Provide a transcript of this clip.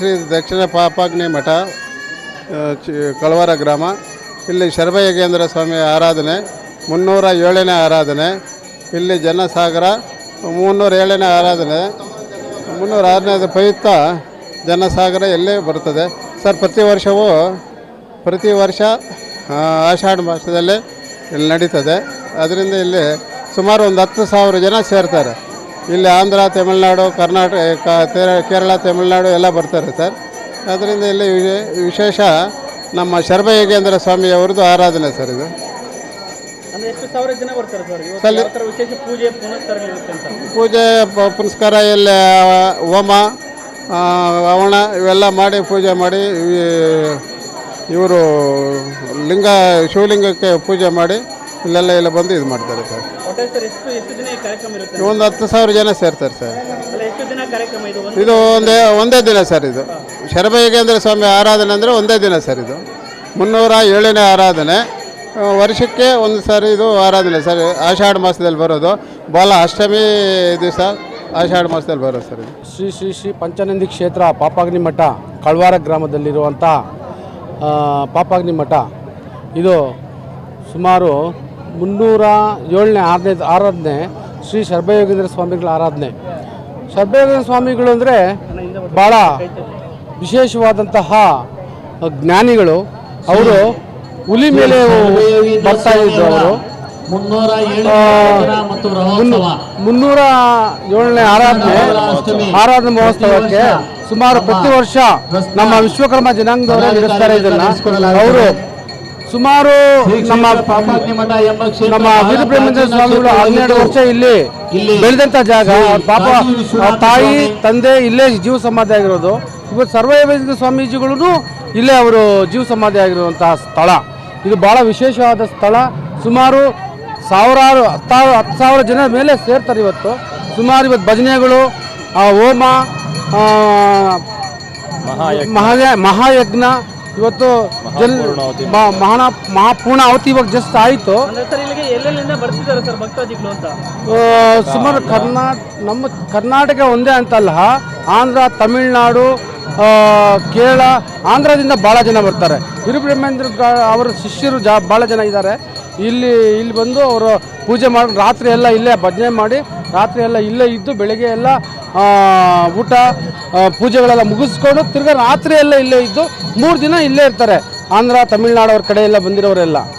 ಶ್ರೀ ದಕ್ಷಿಣ ಪಾಪಾಗ್ನಿ ಮಠ ಕಳವಾರ ಗ್ರಾಮ. ಇಲ್ಲಿ ಶರಭಯಗೇಂದ್ರ ಸ್ವಾಮಿ ಆರಾಧನೆ 307ನೇ ಆರಾಧನೆ. ಇಲ್ಲಿ ಜನಸಾಗರ 307ನೇ ಆರಾಧನೆ. 306ನೇ ಪ್ರಯುಕ್ತ ಜನಸಾಗರ ಎಲ್ಲೇ ಬರುತ್ತದೆ ಸರ್. ಪ್ರತಿ ವರ್ಷ ಆಷಾಢ ಮಾಸದಲ್ಲೇ ಇಲ್ಲಿ ನಡೀತದೆ. ಅದರಿಂದ ಇಲ್ಲಿ ಸುಮಾರು ಒಂದು 10,000 ಜನ ಸೇರ್ತಾರೆ. ಇಲ್ಲಿ ಆಂಧ್ರ, ತಮಿಳುನಾಡು, ಕರ್ನಾಟಕ, ಕೇರಳ, ತಮಿಳುನಾಡು ಎಲ್ಲ ಬರ್ತಾರೆ ಸರ್. ಅದರಿಂದ ಇಲ್ಲಿ ವಿಶೇಷ ನಮ್ಮ ಶರಭಯಗೇಂದ್ರ ಸ್ವಾಮಿಯವ್ರದ್ದು ಆರಾಧನೆ ಸರ್ ಇದು. ಪೂಜೆ ಪುನಸ್ಕಾರ ಇಲ್ಲಿ ಹೋಮ ಹವನ ಇವೆಲ್ಲ ಮಾಡಿ ಪೂಜೆ ಮಾಡಿ ಇವರು ಶಿವಲಿಂಗಕ್ಕೆ ಪೂಜೆ ಮಾಡಿ ಇಲ್ಲೆಲ್ಲ ಬಂದು ಇದು ಮಾಡ್ತಾರೆ ಸರ್. ಒಂದು 10,000 ಜನ ಸೇರ್ತಾರೆ ಸರ್. ಇದು ಒಂದೇ ದಿನ ಸರ್. ಇದು ಶರಭಯಗೇಂದ್ರ ಸ್ವಾಮಿ ಆರಾಧನೆ ಅಂದರೆ ಒಂದೇ ದಿನ ಸರ್. ಇದು 307ನೇ ಆರಾಧನೆ. ವರ್ಷಕ್ಕೆ ಒಂದು ಸಾರಿ ಇದು ಆರಾಧನೆ ಸರ್. ಆಷಾಢ ಮಾಸದಲ್ಲಿ ಬರೋದು. ಬಾಲ ಅಷ್ಟಮಿ ದಿವಸ ಆಷಾಢ ಮಾಸದಲ್ಲಿ ಬರೋದು ಸರ್. ಇದು ಶ್ರೀ ಶ್ರೀ ಶ್ರೀ ಪಂಚನಂದಿ ಕ್ಷೇತ್ರ ಪಾಪಾಗ್ನಿ ಮಠ ಕಳವಾರ ಗ್ರಾಮದಲ್ಲಿರುವಂಥ ಪಾಪಾಗ್ನಿ ಮಠ. ಇದು ಸುಮಾರು 307ನೇ ಆರಾಧನೆ. ಶ್ರೀ ಶರಭಯಗೇಂದ್ರ ಸ್ವಾಮಿಗಳ ಆರಾಧನೆ. ಶರಭಯಗೇಂದ್ರ ಸ್ವಾಮಿಗಳು ಅಂದರೆ ಭಾಳ ವಿಶೇಷವಾದಂತಹ ಜ್ಞಾನಿಗಳು. ಅವರು ಹುಲಿ ಮೇಲೆ ಬರ್ತಾ ಇದ್ದು ಅವರು 307ನೇ ಆರಾಧನೆ ಮಹೋತ್ಸವಕ್ಕೆ ಸುಮಾರು ಪ್ರತಿ ವರ್ಷ ನಮ್ಮ ವಿಶ್ವಕರ್ಮ ಜನಾಂಗದವರೇ ನಡೆಸ್ತಾರೆ ಇದನ್ನು. ಅವರು ಸುಮಾರು ನಮ್ಮ ವೀರಬ್ರಹ್ಮೇಂದ್ರ ಸ್ವಾಮಿಗಳು 12 ವರ್ಷ ಇಲ್ಲಿ ಬೆಳೆದಂಥ ಜಾಗ. ಪಾಪ ತಾಯಿ ತಂದೆ ಇಲ್ಲೇ ಜೀವ ಸಮಾಧಿ ಆಗಿರೋದು. ಇವತ್ತು ಶರಭಯಗೇಂದ್ರ ಸ್ವಾಮೀಜಿಗಳು ಇಲ್ಲೇ ಅವರು ಜೀವ ಸಮಾಧಿ ಆಗಿರುವಂತಹ ಸ್ಥಳ. ಇದು ಭಾಳ ವಿಶೇಷವಾದ ಸ್ಥಳ. ಸುಮಾರು 10,000 ಜನ ಮೇಲೆ ಸೇರ್ತಾರೆ ಇವತ್ತು. ಸುಮಾರು ಇವತ್ತು ಭಜನೆಗಳು, ಹೋಮ, ಮಹಾಯಜ್ಞ, ಇವತ್ತು ಮಹಾಪೂರ್ಣ ಆವತಿ ಇವಾಗ ಜಸ್ಟ್ ಆಯಿತು. ಸುಮಾರು ನಮ್ಮ ಕರ್ನಾಟಕ ಒಂದೇ ಅಂತಲ್ಲ, ಆಂಧ್ರ, ತಮಿಳುನಾಡು, ಕೇರಳ, ಆಂಧ್ರದಿಂದ ಭಾಳ ಜನ ಬರ್ತಾರೆ. ವೀರಬ್ರಹ್ಮೇಂದ್ರ ಅವರ ಶಿಷ್ಯರು ಭಾಳ ಜನ ಇದ್ದಾರೆ. ಇಲ್ಲಿ ಬಂದು ಅವರು ಪೂಜೆ ಮಾಡಿ ರಾತ್ರಿ ಎಲ್ಲ ಇಲ್ಲೇ ಭಜನೆ ಮಾಡಿ ರಾತ್ರಿ ಎಲ್ಲ ಇಲ್ಲೇ ಇದ್ದು ಬೆಳಗ್ಗೆ ಎಲ್ಲ ಊಟ ಪೂಜೆಗಳೆಲ್ಲ ಮುಗಿಸ್ಕೊಂಡು ತಿರ್ಗಾ ರಾತ್ರಿ ಎಲ್ಲ ಇಲ್ಲೇ ಇದ್ದು 3 ದಿನ ಇಲ್ಲೇ ಇರ್ತಾರೆ. ಆಂಧ್ರ, ತಮಿಳುನಾಡು ಅವ್ರ ಕಡೆ ಎಲ್ಲ ಬಂದಿರೋರೆಲ್ಲ.